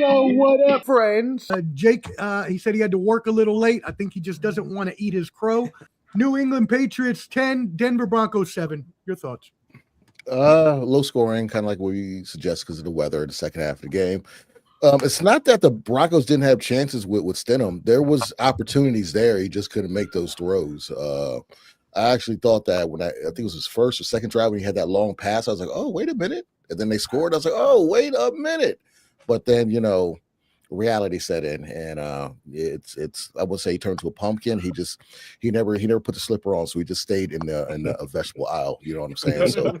Yo, what up, friends? Jake, he said he had to work a little late. I think he just doesn't want to eat his crow. New England Patriots 10, Denver Broncos 7. Your thoughts? Low scoring, kind of like what we suggest because of the weather in the second half of the game. It's not that the Broncos didn't have chances with Stidham. There was opportunities there. He just couldn't make those throws. I actually thought that when I think it was his first or second drive when he had that long pass, I was like, oh, wait a minute. And then they scored. I was like, oh, wait a minute. But then, reality set in, and it's I would say he turned to a pumpkin. He never put the slipper on, so he just stayed in the vegetable aisle. You know what I'm saying? So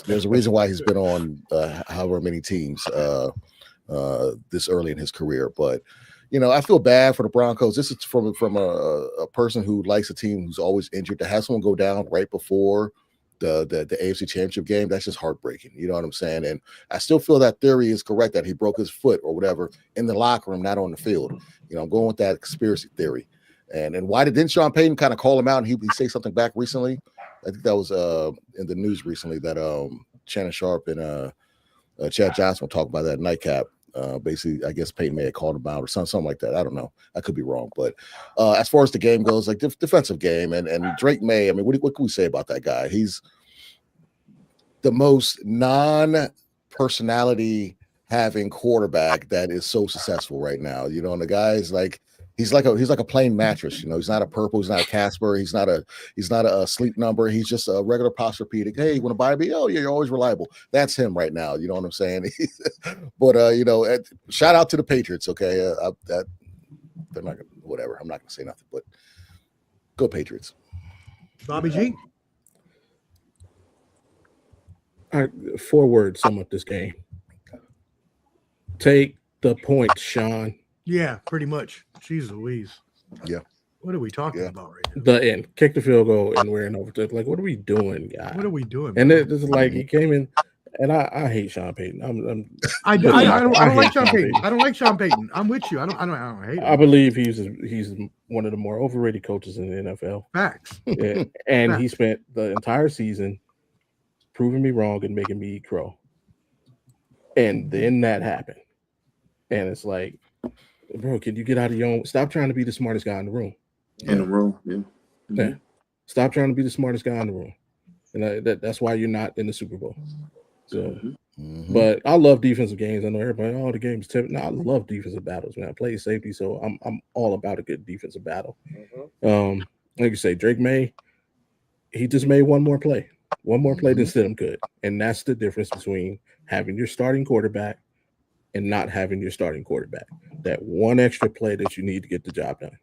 there's a reason why he's been on however many teams this early in his career. But I feel bad for the Broncos. This is from a person who likes a team who's always injured. To have someone go down right before the AFC Championship game, that's just heartbreaking. You know what I'm saying? And I still feel that theory is correct that he broke his foot or whatever in the locker room, not on the field. I'm going with that conspiracy theory. And why didn't Sean Payton kind of call him out and he say something back recently? I think that was in the news recently that Shannon Sharp and Chad Johnson were talking about that nightcap. Basically, I guess Peyton may have called him out or something like that. I don't know. I could be wrong. But as far as the game goes, like defensive game and Drake May, I mean, what can we say about that guy? He's the most non-personality having quarterback that is so successful right now. And the guy is like, he's like a plain mattress. He's not a purple, he's not a Casper, he's not a sleep number. He's just a regular Posturepedic. Hey, you want to buy me? Oh yeah, you're always reliable. That's him right now. You know what I'm saying? But shout out to the Patriots. Okay, they're not gonna, whatever. I'm not gonna say nothing, but go Patriots. Bobby G. All right, 4 words sum up this game. Take the point, Sean. Yeah, pretty much. Jeez Louise. Yeah. What are we talking about right now? The end. Kick the field goal and we're in overtime. Like, what are we doing, guys? What are we doing? And this is like he came in, and I hate Sean Payton. I don't like Sean Payton. I don't like Sean Payton. I'm with you. I don't hate him. I believe he's one of the more overrated coaches in the NFL. Facts. Yeah. And Facts. he spent the entire season proving me wrong and making me eat crow. And then that happened. And it's like, bro, can you get out of your own? Stop trying to be the smartest guy in the room. In the room, yeah. Mm-hmm. Yeah. Stop trying to be the smartest guy in the room. And that's why you're not in the Super Bowl. So, But I love defensive games. I know everybody, the game's tough. No, I love defensive battles, man. I play safety, so I'm all about a good defensive battle. Like you say, Drake May, he just made one more play than Stidham could. And that's the difference between having your starting quarterback and not having your starting quarterback. That one extra play that you need to get the job done.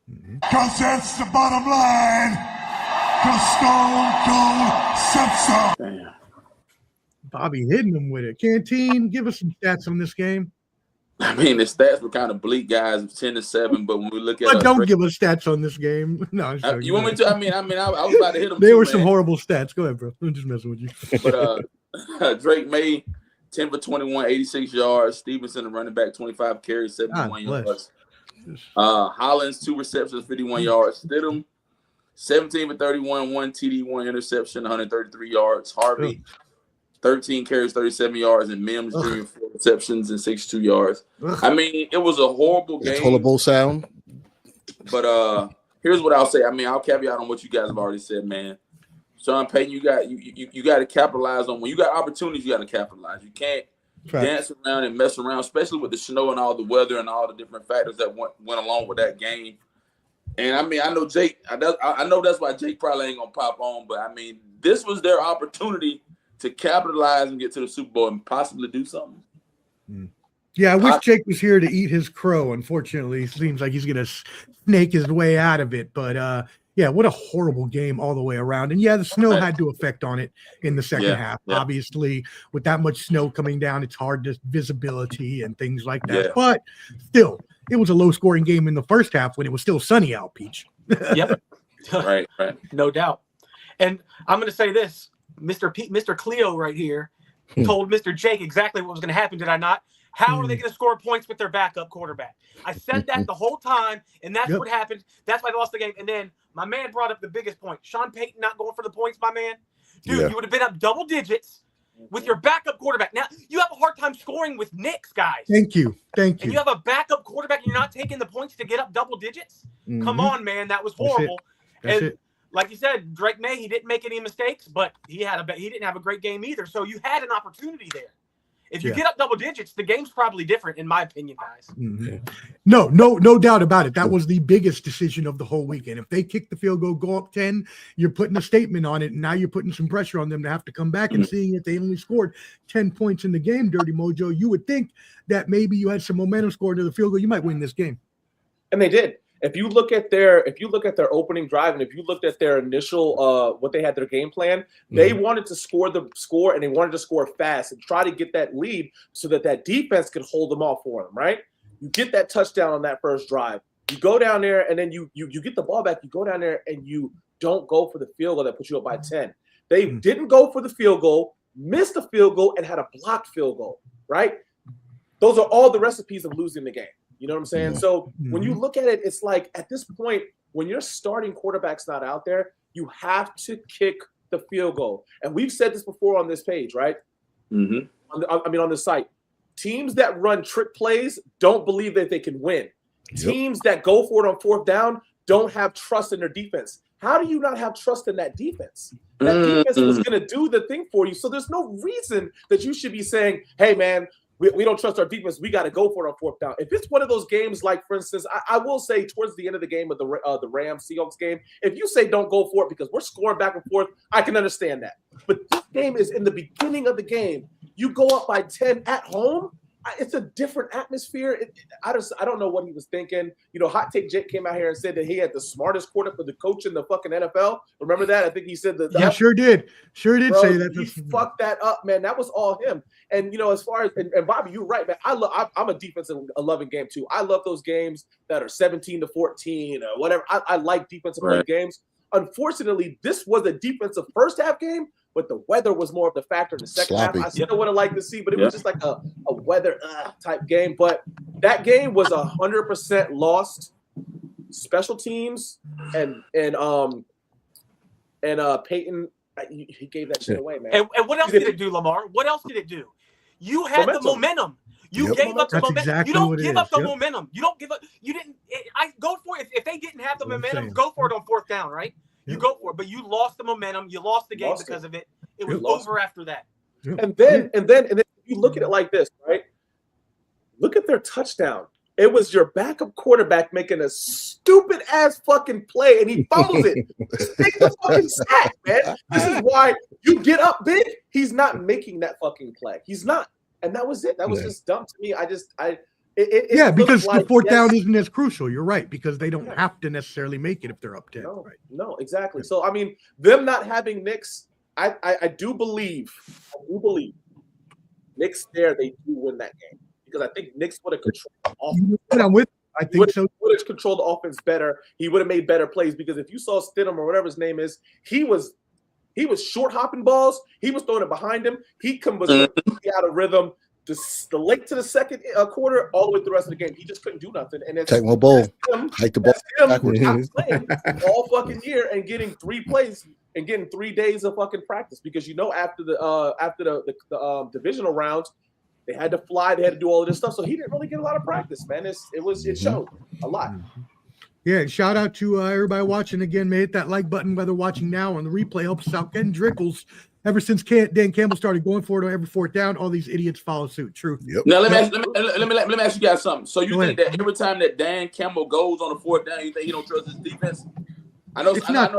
Because that's the bottom line. Because Stone Cold said so. Damn. Bobby hitting him with it. Canteen, give us some stats on this game. I mean, the stats were kind of bleak, guys. 10-7, but when we look at, but don't give us stats on this game. No, you want me to? I was about to hit them. There were some horrible stats. Go ahead, bro. I'm just messing with you. But Drake May, 10 for 21, 86 yards. Stevenson, the running back, 25 carries, 71 yards. Hollins, 2 receptions, 51 yards. Stidham, 17 for 31, 1 TD, 1 interception, 133 yards. Harvey, 13 carries, 37 yards, and Mims Jr. 4 receptions and 62 yards. I mean, it was a horrible game. Horrible sound. But here's what I'll say. I mean, I'll caveat on what you guys have already said, man. Sean Payton, you got to capitalize on when you got opportunities. You got to capitalize. You can't dance around and mess around, especially with the snow and all the weather and all the different factors that went along with that game. And I mean, I know Jake. I know that's why Jake probably ain't gonna pop on. But I mean, this was their opportunity to capitalize and get to the Super Bowl and possibly do something. Yeah, I wish Jake was here to eat his crow. Unfortunately, it seems like he's gonna snake his way out of it. But yeah, what a horrible game all the way around. And yeah, the snow had to affect on it in the second half. Yeah. Obviously, with that much snow coming down, it's hard to visibility and things like that. Yeah. But still, it was a low-scoring game in the first half when it was still sunny out, Peach. Yep. Right. No doubt. And I'm going to say this. Mr. Cleo right here told Mr. Jake exactly what was going to happen, did I not? How are they going to score points with their backup quarterback? I said that the whole time, and that's what happened. That's why they lost the game. And then my man brought up the biggest point. Sean Payton not going for the points, my man. Dude, you would have been up double digits. with your backup quarterback. Now, you have a hard time scoring with Knicks, guys. Thank you. And you have a backup quarterback and you're not taking the points to get up double digits? Come on, man. That was horrible. That's it. Like you said, Drake May, he didn't make any mistakes, but he didn't have a great game either. So you had an opportunity there. If you get up double digits, the game's probably different, in my opinion, guys. No doubt about it. That was the biggest decision of the whole weekend. If they kick the field goal, go up 10, you're putting a statement on it, and now you're putting some pressure on them to have to come back and seeing if they only scored 10 points in the game, Dirty Mojo, you would think that maybe you had some momentum scored to the field goal, you might win this game. And they did. If you look at their opening drive, and if you looked at their initial what they had their game plan, they wanted to score and they wanted to score fast and try to get that lead so that defense could hold them off for them, right? You get that touchdown on that first drive. You go down there and then you get the ball back. You go down there and you don't go for the field goal that puts you up by 10. They didn't go for the field goal, missed the field goal, and had a blocked field goal, right? Those are all the recipes of losing the game. You know what I'm saying? So when you look at it, it's like at this point, when your starting quarterback's not out there, you have to kick the field goal. And we've said this before on this page, right? On the site. Teams that run trick plays don't believe that they can win. Teams that go for it on fourth down don't have trust in their defense. How do you not have trust in that defense? That defense was going to do the thing for you. So there's no reason that you should be saying, hey, man, we don't trust our defense. We got to go for it on fourth down. If it's one of those games, like, for instance, I will say towards the end of the game of the Rams-Seahawks game, if you say don't go for it because we're scoring back and forth, I can understand that. But this game is in the beginning of the game. You go up by 10 at home. It's a different atmosphere. I don't know what he was thinking. You know, Hot Take Jake came out here and said that he had the smartest quarterback for the coach in the fucking NFL. Remember that? I think he said that. Yeah, sure did bro, say that. He fucked that up, man. That was all him. And, you know, as far as and Bobby, you're right, man. I'm a defensive loving game too. I love those games that are 17-14 or whatever. I like defensive play games. Unfortunately, this was a defensive first half game, but the weather was more of the factor in the second half. I still would have liked to see, but it was just like a weather type game. But that game was 100% lost. Special teams and Peyton, he gave that shit away, man. And what else did it do, Lamar? What else did it do? You had the momentum. You gave up the momentum. Exactly you don't give up the momentum. You don't give up. You didn't. I go for it. If they didn't have the momentum, go for it on fourth down, right? You go for it, but you lost the momentum. You lost the game because of it. It was over after that. And then you look at it like this, right? Look at their touchdown. It was your backup quarterback making a stupid ass fucking play, and he fumbles it. Take the fucking sack, man. This is why you get up big. He's not making that fucking play. He's not. And that was it. That was just dumb to me. Because the fourth down isn't as crucial. You're right, because they don't have to necessarily make it if they're up 10. No, exactly. So, I mean, them not having Knicks, I do believe Knicks there, they do win that game. Because I think Knicks would have controlled the offense. I think so. Would have controlled the offense better. He would have made better plays because if you saw Stidham or whatever his name is, he was short hopping balls. He was throwing it behind him. He was out of rhythm. The late to the second quarter, all the way through the rest of the game, he just couldn't do nothing. And it's take my ball, hike the ball backwards. Playing all fucking year and getting 3 plays and getting 3 days of fucking practice because after the divisional rounds. They had to fly. They had to do all of this stuff. So he didn't really get a lot of practice, man. It showed a lot. Yeah, shout out to everybody watching again. Man, hit that like button, whether watching now on the replay. Helps us out getting Drickles. Ever since Dan Campbell started going for it on every fourth down, all these idiots follow suit. True. Yep. Now let me ask you guys something. So you think that every time that Dan Campbell goes on the fourth down, you think he don't trust his defense? I know it's not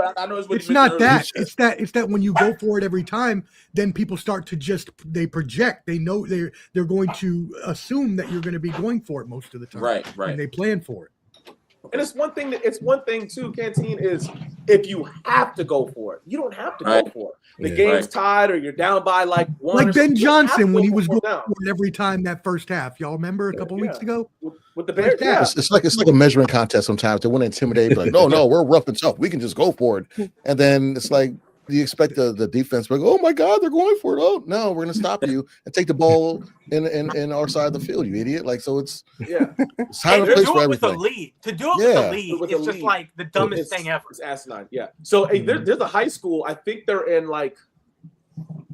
that. It's that when you go for it every time, then people start to they project. They know they're going to assume that you're going to be going for it most of the time. Right. And they plan for it. And it's one thing too, Canteen, is if you have to go for it, you don't have to go for it. The game's tied or you're down by like one. Like Ben Johnson when he was going for it every time that first half. Y'all remember a couple weeks ago? With the Bears, it's like a measuring contest sometimes. They want to intimidate, like, no, we're rough and tough. We can just go for it. And then it's like you expect the defense, like, oh my God, they're going for it. Oh no, we're gonna stop you and take the ball in our side of the field, you idiot. Like, so it's time and place for everything. With the lead. To do it with the lead is just like the dumbest thing ever. It's asinine. Yeah. So there's a high school. I think they're in like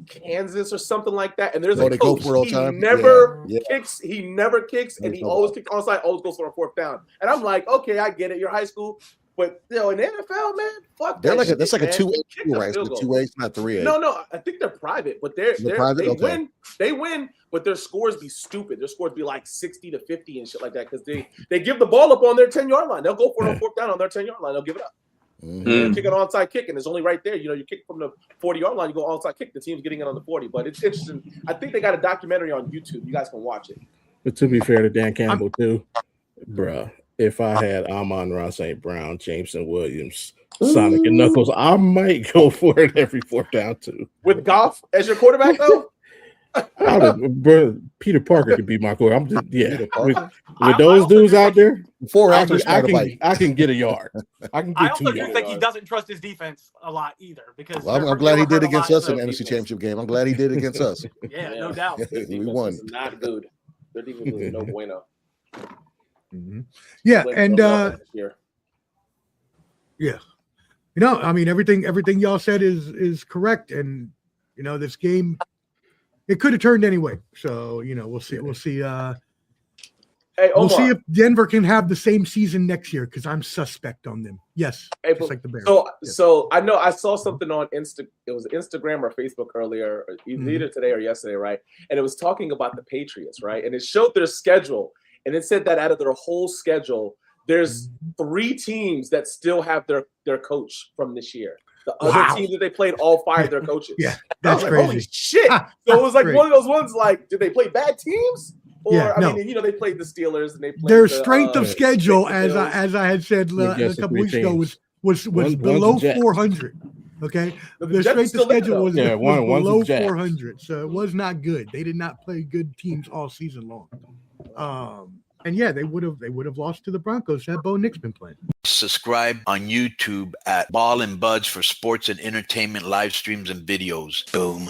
Kansas or something like that. And there's Oh, a they go coach. for it all He time? never Yeah. kicks. He never kicks, and he always kicks onside. Always goes for a 4th down. And I'm like, okay, I get it. You're high school, but in the NFL, man, fuck They're that like shit, that's like a man. 2A Kick school, a right? field It's goal. 2A, it's not 3A. No, I think they're private, but they private? win. They win, but their scores be stupid. Their scores be like 60 to 50 and shit like that because they give the ball up on their 10-yard line. They'll go for it on 4th down on their 10-yard line. They'll give it up. Mm-hmm. Kick an onside kick, and it's only right there. You kick from the 40-yard line, you go onside kick. The team's getting it on the 40, but it's interesting. I think they got a documentary on YouTube. You guys can watch it. But to be fair to Dan Campbell too, bruh, if I had Amon-Ra St. Brown, Jameson Williams, Sonic and Knuckles, I might go for it every 4th down too. With Goff as your quarterback, though. Bro, Peter Parker could be my quarterback. I'm just with those also dudes just out there, I I can get a yard. I can I get 2 also yards. just think he doesn't trust his defense a lot either because Well, I'm glad he did against us in the NFC Championship game. I'm glad he did against us. Yeah, no doubt. We won. Is not good. Their defense is no bueno. Mm-hmm. Yeah, and yeah, I mean everything y'all said is correct, and this game it could have turned anyway. So we'll see. We'll see. Hey, Omar, we'll see if Denver can have the same season next year because I'm suspect on them. Yes, just like the Bears. So I know I saw something on It was Instagram or Facebook earlier, either today or yesterday, right? And it was talking about the Patriots, right? And it showed their schedule, and it said that out of their whole schedule, there's 3 teams that still have their coach from this year. The other teams that they played all fired their coaches. Yeah, that's like, crazy. Holy shit! So it was like one of those ones. Like, did they play bad teams? Or I mean, they played the Steelers and they played their strength of schedule, as I had said a Yes, couple weeks ago, was One's below Jets. 400. Okay, The their Jets strength still of there, schedule though. was one's below the Jets. 400, so it was not good. They did not play good teams all season long. And yeah, they would have lost to the Broncos had Bo Nix been playing. Subscribe on YouTube at Ball and Buds for sports and entertainment live streams and videos. Boom.